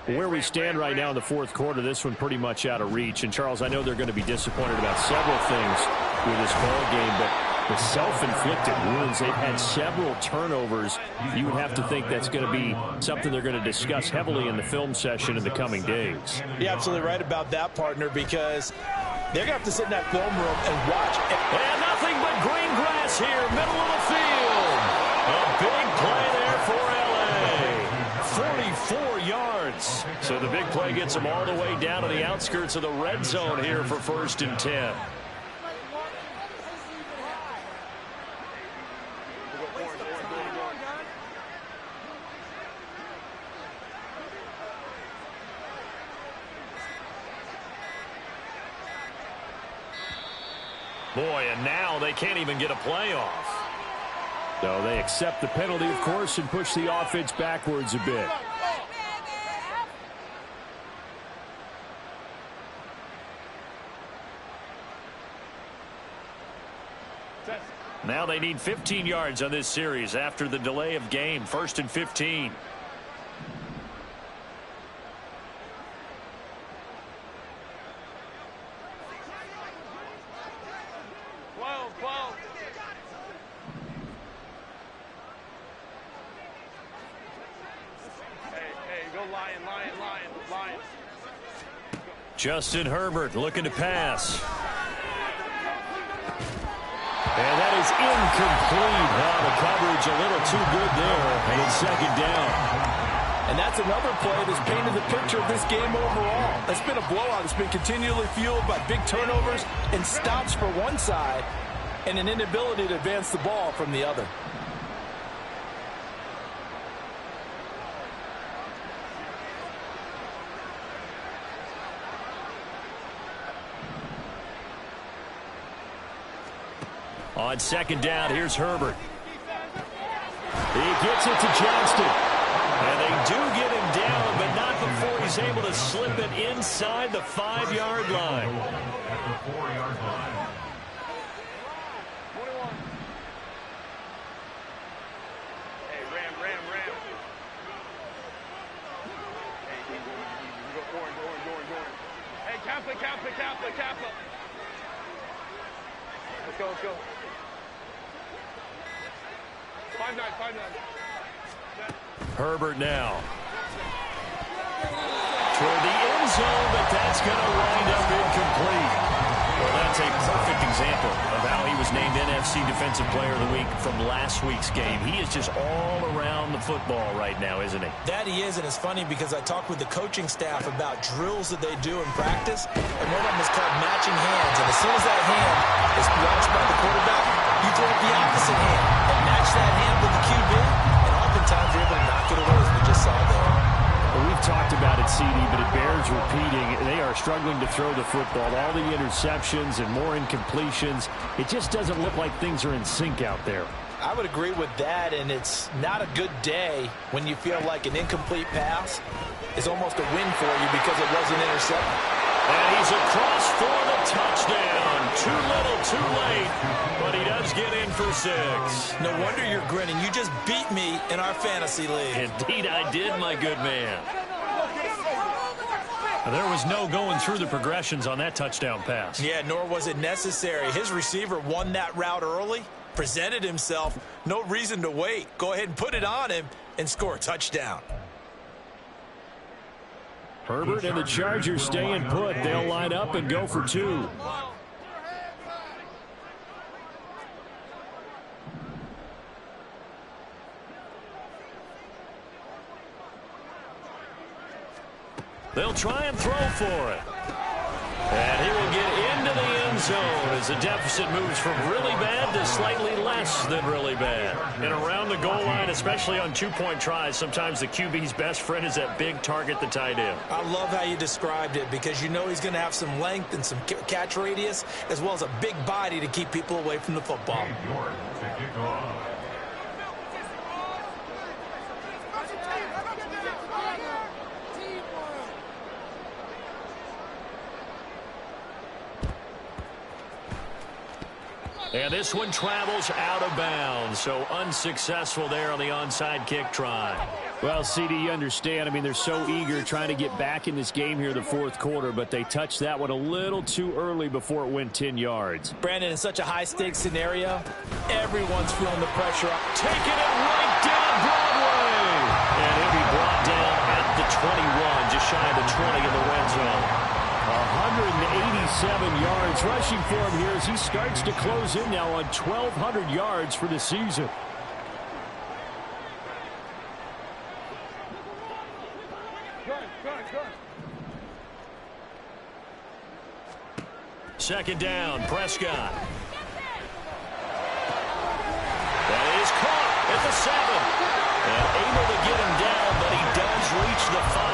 Where we stand right now in the fourth quarter, this one pretty much out of reach. And, Charles, I know they're going to be disappointed about several things with this ball game, but the self-inflicted wounds, they've had several turnovers. You would have to think that's going to be something they're going to discuss heavily in the film session in the coming days. You're absolutely right about that, partner, because they're going to have to sit in that film room and watch. And nothing but green grass here, middle of the field. A big play there for LA. 44 yards. So the big play gets them all the way down to the outskirts of the red zone here for 1st and 10. Boy, and now they can't even get a play off. So they accept the penalty, of course, and push the offense backwards a bit. Now they need 15 yards on this series after the delay of game. 1st and 15. Justin Herbert looking to pass. And that is incomplete. Now the coverage a little too good there. And it's 2nd down. And that's another play that's painted the picture of this game overall. It's been a blowout. It's been continually fueled by big turnovers and stops for one side and an inability to advance the ball from the other. On 2nd down, here's Herbert. He gets it to Johnston. And they do get him down, but not before he's able to slip it inside the 5-yard line. At the 4-yard line. Hey, Ram. Hey, you go orange. Hey, Kappa. Let's go. 5-9. Herbert now. Toward the end zone, but that's going to wind up incomplete. Well, that It's a perfect example of how he was named NFC Defensive Player of the Week from last week's game. He is just all around the football right now, isn't he? That he is, and it's funny because I talked with the coaching staff about drills that they do in practice, and one of them is called matching hands. And as soon as that hand is watched by the quarterback, you throw it the opposite hand and match that hand with the QB, and oftentimes you're able to knock it away, as we just saw there. Well, we've talked about it, CD, but it bears repeating. They are struggling to throw the football. All the interceptions and more incompletions. It just doesn't look like things are in sync out there. I would agree with that, and it's not a good day when you feel like an incomplete pass is almost a win for you because it wasn't intercepted. And he's across for the touchdown. Too little, too late, but he does get in for 6. No wonder you're grinning. You just beat me in our fantasy league. Indeed I did, my good man. There was no going through the progressions on that touchdown pass. Yeah, nor was it necessary. His receiver won that route early, presented himself. No reason to wait. Go ahead and put it on him and score a touchdown. Herbert and the Chargers staying put. They'll line up and go for 2. They'll try and throw for it. And he will get into the end zone as the deficit moves from really bad to slightly less than really bad. And around the goal line, especially on 2-point tries, sometimes the QB's best friend is that big target, the tight end. I love how you described it because you know he's going to have some length and some catch radius as well as a big body to keep people away from the football. And this one travels out of bounds, so unsuccessful there on the onside kick try. Well, CD, you understand. I mean, they're so eager trying to get back in this game here in the fourth quarter, but they touched that one a little too early before it went 10 yards. Brandon, in such a high-stakes scenario, everyone's feeling the pressure up. Taking it right down Broadway. And he'll be brought down at the 21, just shy of the 20 in the red zone. 187 yards rushing for him here as he starts to close in now on 1,200 yards for the season. Second down, Prescott. That is caught at the 7. And able to get him down, but he does reach the 5.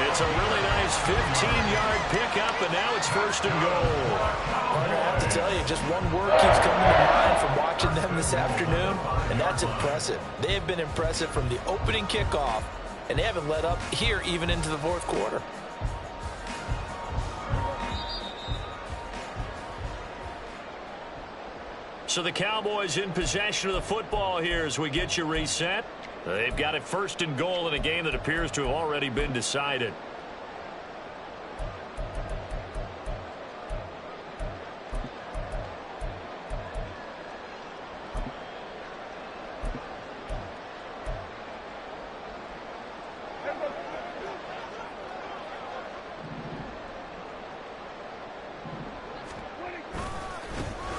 It's a really nice 15-yard pickup, and now it's 1st and goal. Partner, I have to tell you, just one word keeps coming to mind from watching them this afternoon, and that's impressive. They have been impressive from the opening kickoff, and they haven't let up here even into the fourth quarter. So the Cowboys in possession of the football here as we get you reset. They've got it 1st and goal in a game that appears to have already been decided.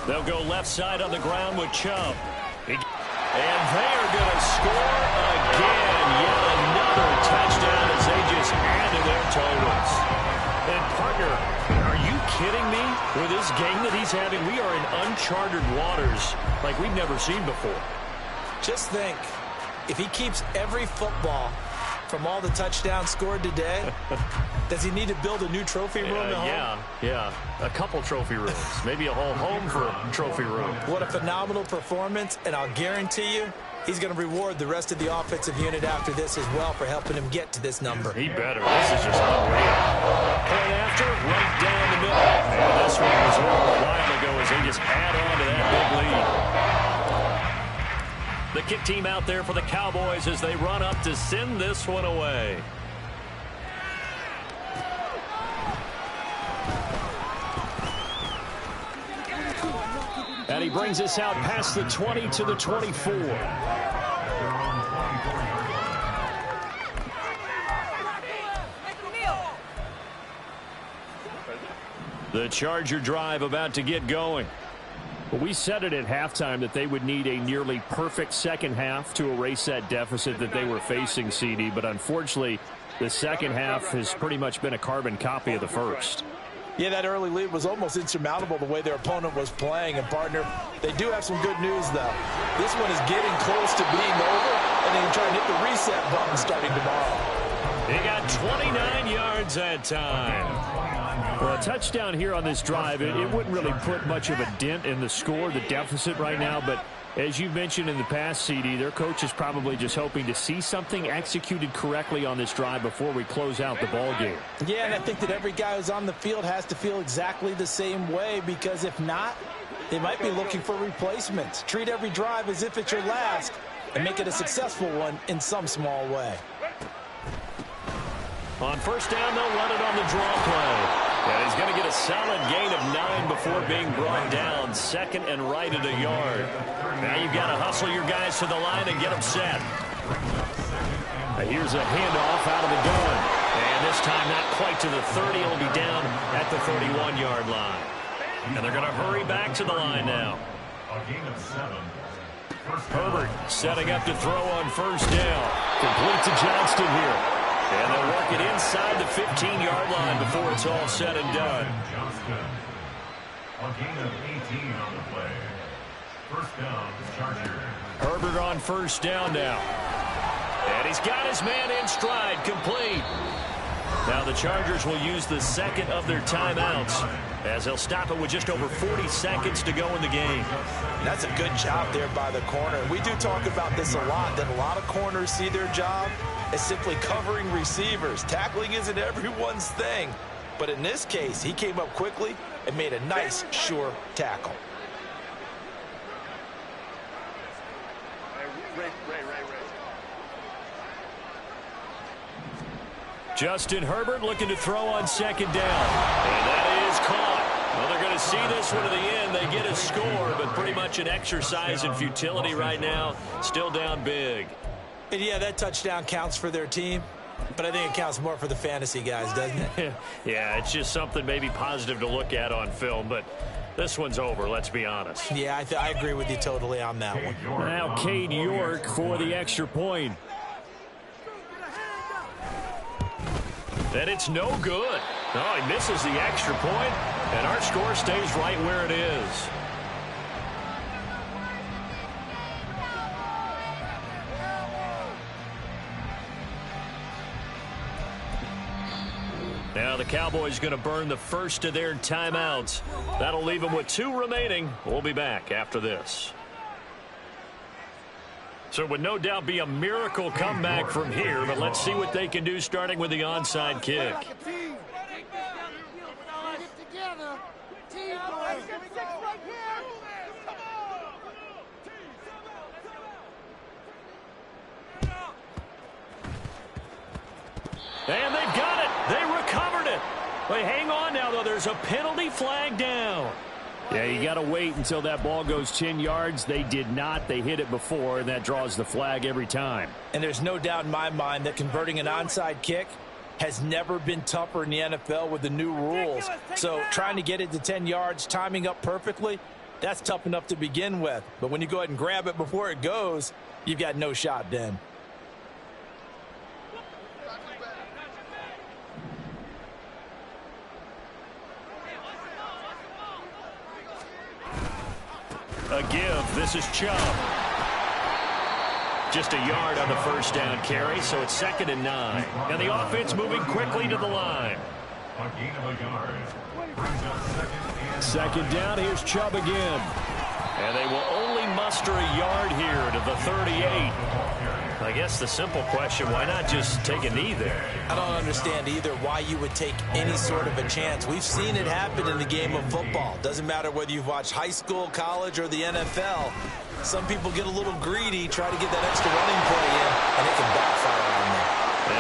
They'll go left side on the ground with Chubb. And they are going to score again. Yet another touchdown as they just add to their totals. And, partner, are you kidding me? With this game that he's having, we are in uncharted waters like we've never seen before. Just think, if he keeps every football from all the touchdowns scored today, does he need to build a new trophy room at home? Yeah. A couple trophy rooms. Maybe a whole home for a trophy room. What a phenomenal performance, and I'll guarantee you he's going to reward the rest of the offensive unit after this as well for helping him get to this number. He better. This is just unreal. Point after, right down the middle. And this one was over a while ago as they just add on to that big lead. The kick team out there for the Cowboys as they run up to send this one away. And he brings us out past the 20 to the 24. The Charger drive about to get going. Well, we said it at halftime that they would need a nearly perfect second half to erase that deficit that they were facing, CD. But unfortunately, the second half has pretty much been a carbon copy of the first. Yeah, that early lead was almost insurmountable the way their opponent was playing. And, partner, they do have some good news, though. This one is getting close to being over, and they can try and hit the reset button starting tomorrow. He got 29 yards that time. Well, a touchdown here on this drive, it wouldn't really put much of a dent in the score, the deficit right now. But as you mentioned in the past, CD, their coach is probably just hoping to see something executed correctly on this drive before we close out the ball game. Yeah, and I think that every guy who's on the field has to feel exactly the same way, because if not, they might be looking for replacements. Treat every drive as if it's your last and make it a successful one in some small way. On first down, they'll run it on the draw play. And he's going to get a solid gain of 9 before being brought down. Second and right at a yard. Now you've got to hustle your guys to the line and get them set. Here's a handoff out of the gun. And this time not quite to the 30. It'll be down at the 31-yard line. And they're going to hurry back to the line now. Herbert setting up to throw on first down. Complete to Johnston here. And they'll work it inside the 15-yard line before it's all said and done. A gain of 18 on the play. First down, Charger. Herbert on first down now. And he's got his man in stride, complete. Now the Chargers will use the second of their timeouts as they'll stop it with just over 40 seconds to go in the game. That's a good job there by the corner. We do talk about this a lot, that a lot of corners see their job as simply covering receivers. Tackling isn't everyone's thing. But in this case, he came up quickly and made a nice, sure tackle. Justin Herbert looking to throw on second down. And that is caught. Well, they're going to see this one to the end. They get a score, but pretty much an exercise in futility right now. Still down big. And yeah, that touchdown counts for their team, but I think it counts more for the fantasy guys, doesn't it? Yeah, it's just something maybe positive to look at on film, but this one's over, let's be honest. Yeah, I agree with you totally on that one. Now Cade York for the extra point. And it's no good. No, he misses the extra point, and our score stays right where it is. Now the Cowboys going to burn the first of their timeouts. That'll leave them with 2 remaining. We'll be back after this. So it would no doubt be a miracle comeback from here, but let's see what they can do starting with the onside kick. And they've got it. They recovered it. Wait, hang on now, though. There's a penalty flag down. Yeah, you got to wait until that ball goes 10 yards. They did not. They hit it before, and that draws the flag every time. And there's no doubt in my mind that converting an onside kick has never been tougher in the NFL with the new rules. So trying to get it to 10 yards, timing up perfectly, that's tough enough to begin with. But when you go ahead and grab it before it goes, you've got no shot then. A give. This is Chubb. Just a yard on the first down carry, so it's 2nd and 9. And the offense moving quickly to the line. A gain of a yard. Brings up 2nd and 2nd down. Here's Chubb again. And they will only muster a yard here to the 38. I guess the simple question, why not just take a knee there? I don't understand either why you would take any sort of a chance. We've seen it happen in the game of football. Doesn't matter whether you've watched high school, college, or the NFL. Some people get a little greedy, try to get that extra running play in, and it can backfire on them.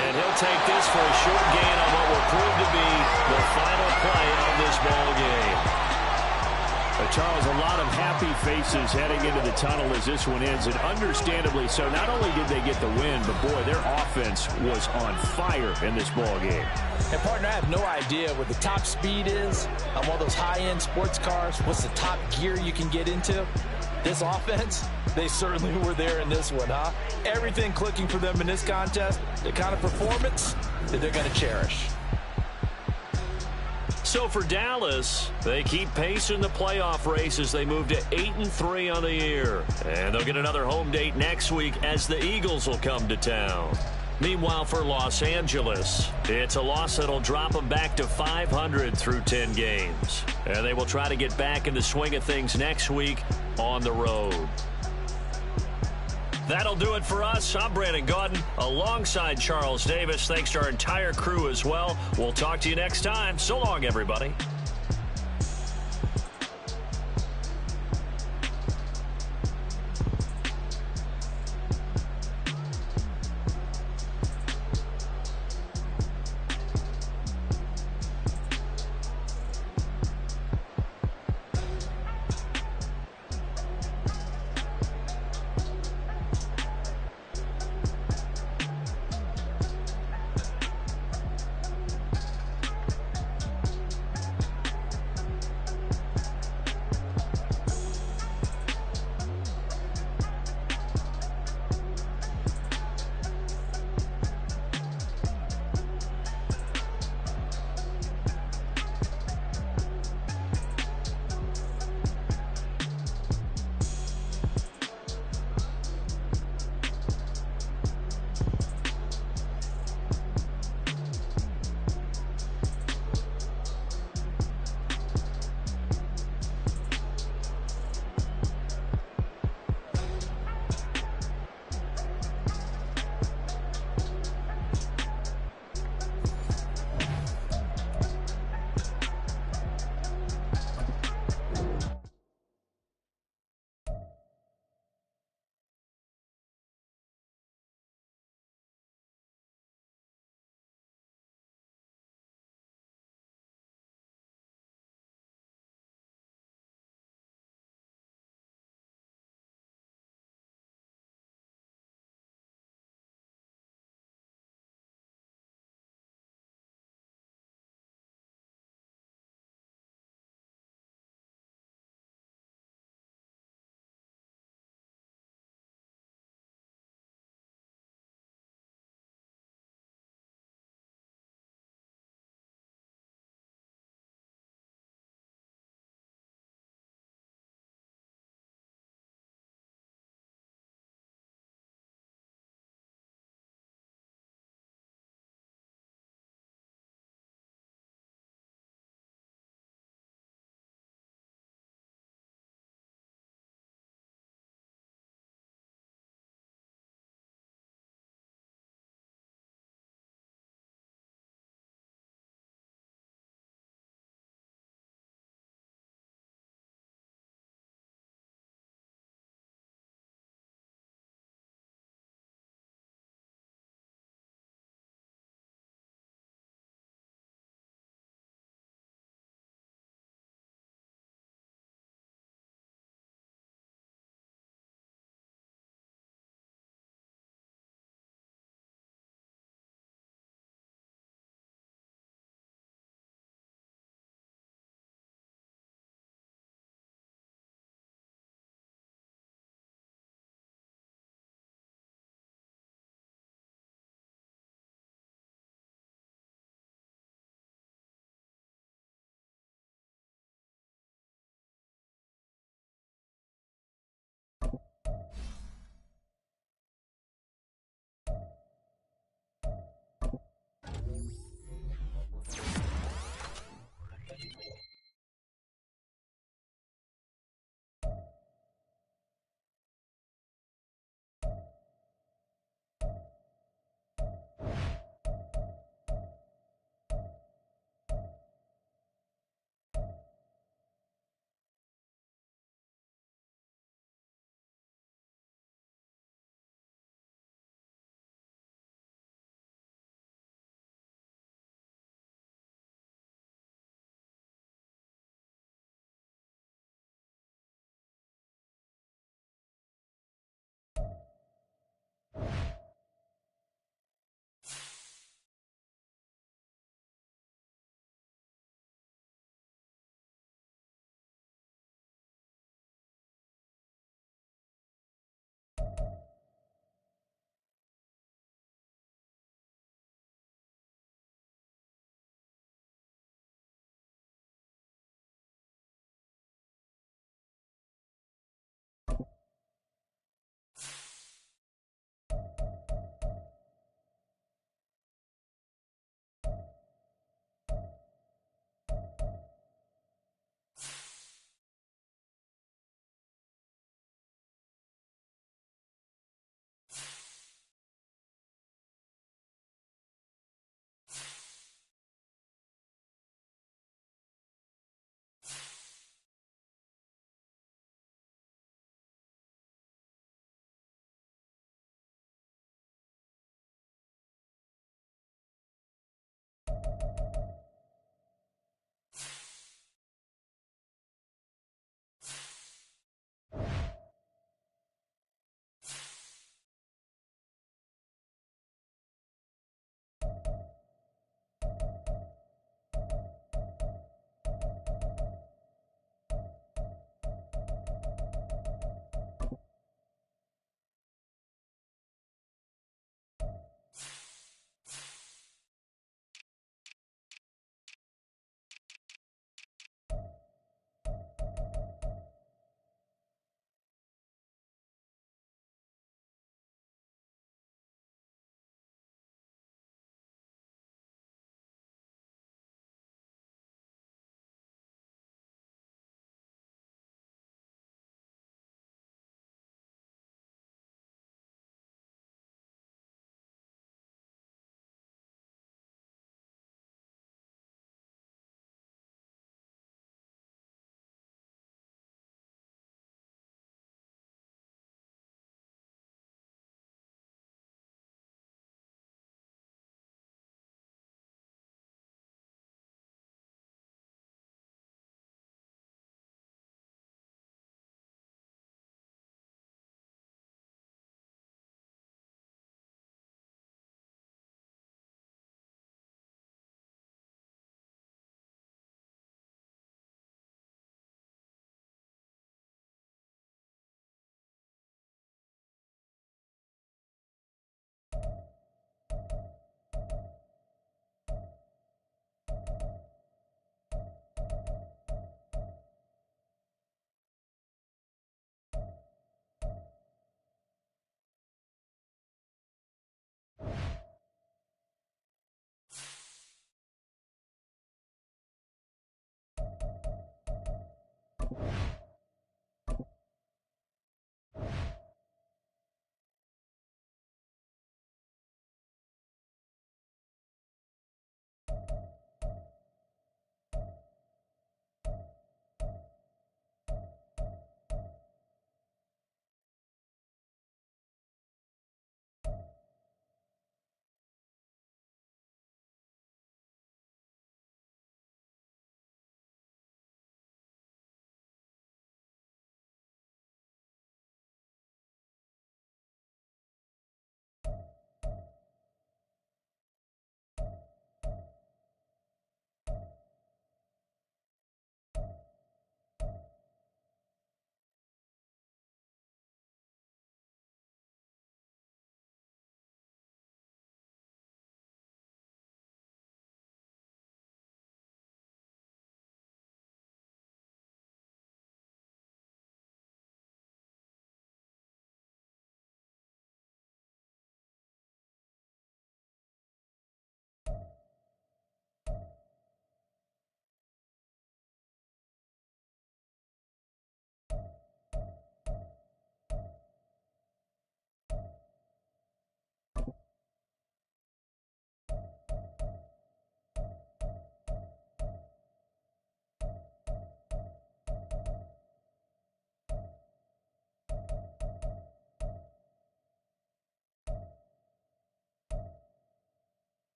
And he'll take this for a short gain on what will prove to be the final play of this ball game. Charles, a lot of happy faces heading into the tunnel as this one ends, and understandably so. Not only did they get the win, but boy, their offense was on fire in this ball game. And partner, I have no idea what the top speed is on one of those high-end sports cars. What's the top gear you can get into? This offense, they certainly were there in this one, huh? Everything clicking for them in this contest, the kind of performance that they're going to cherish. So for Dallas, they keep pace in the playoff race as they move to 8-3 on the year. And they'll get another home date next week as the Eagles will come to town. Meanwhile, for Los Angeles, it's a loss that'll drop them back to 500 through 10 games. And they will try to get back in the swing of things next week on the road. That'll do it for us. I'm Brandon Gaudin alongside Charles Davis. Thanks to our entire crew as well. We'll talk to you next time. So long, everybody.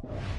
Ball.